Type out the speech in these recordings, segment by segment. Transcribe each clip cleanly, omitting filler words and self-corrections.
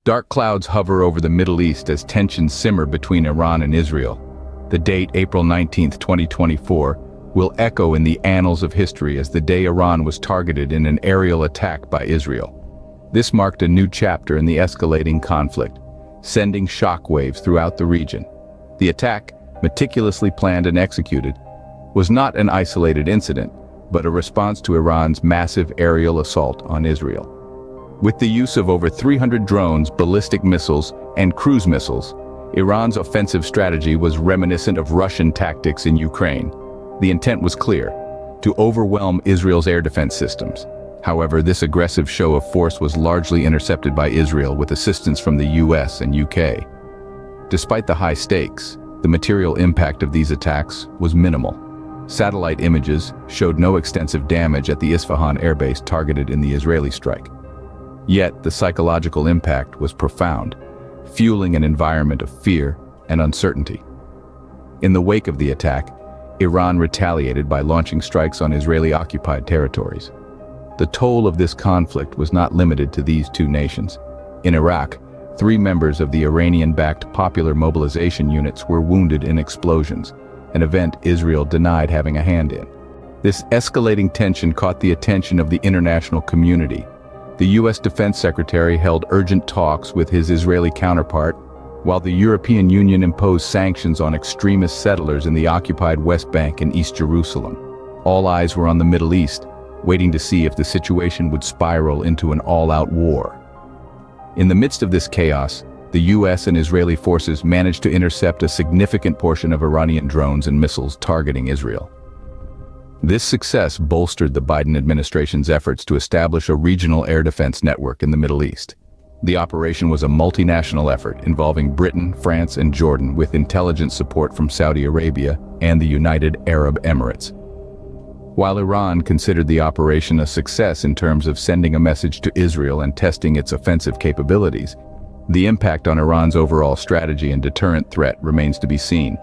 Dark clouds hover over the Middle East as tensions simmer between Iran and Israel. The date, April 19, 2024, will echo in the annals of history as the day Iran was targeted in an aerial attack by Israel. This marked a new chapter in the escalating conflict, sending shockwaves throughout the region. The attack, meticulously planned and executed, was not an isolated incident, but a response to Iran's massive aerial assault on Israel. With the use of over 300 drones, ballistic missiles, and cruise missiles, Iran's offensive strategy was reminiscent of Russian tactics in Ukraine. The intent was clear: to overwhelm Israel's air defense systems. However, this aggressive show of force was largely intercepted by Israel with assistance from the US and UK. Despite the high stakes, the material impact of these attacks was minimal. Satellite images showed no extensive damage at the Isfahan airbase targeted in the Israeli strike. Yet, the psychological impact was profound, fueling an environment of fear and uncertainty. In the wake of the attack, Iran retaliated by launching strikes on Israeli-occupied territories. The toll of this conflict was not limited to these two nations. In Iraq, 3 members of the Iranian-backed Popular Mobilization Units were wounded in explosions, an event Israel denied having a hand in. This escalating tension caught the attention of the international community. The U.S. Defense Secretary held urgent talks with his Israeli counterpart, while the European Union imposed sanctions on extremist settlers in the occupied West Bank and East Jerusalem. All eyes were on the Middle East, waiting to see if the situation would spiral into an all-out war. In the midst of this chaos, the U.S. and Israeli forces managed to intercept a significant portion of Iranian drones and missiles targeting Israel. This success bolstered the Biden administration's efforts to establish a regional air defense network in the Middle East. The operation was a multinational effort involving Britain, France, and Jordan, with intelligence support from Saudi Arabia and the United Arab Emirates. While Iran considered the operation a success in terms of sending a message to Israel and testing its offensive capabilities, the impact on Iran's overall strategy and deterrent threat remains to be seen.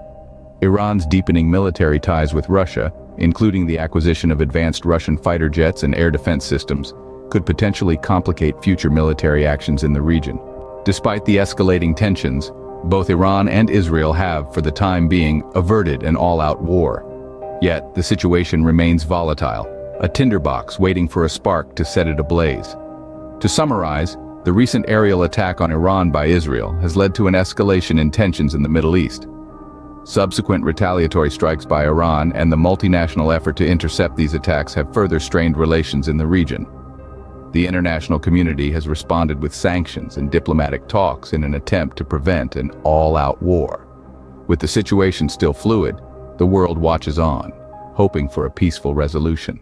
Iran's deepening military ties with Russia, including the acquisition of advanced Russian fighter jets and air defense systems, could potentially complicate future military actions in the region. Despite the escalating tensions, both Iran and Israel have, for the time being, averted an all-out war. Yet, the situation remains volatile, a tinderbox waiting for a spark to set it ablaze. To summarize, the recent aerial attack on Iran by Israel has led to an escalation in tensions in the Middle East. Subsequent retaliatory strikes by Iran and the multinational effort to intercept these attacks have further strained relations in the region. The international community has responded with sanctions and diplomatic talks in an attempt to prevent an all-out war. With the situation still fluid, the world watches on, hoping for a peaceful resolution.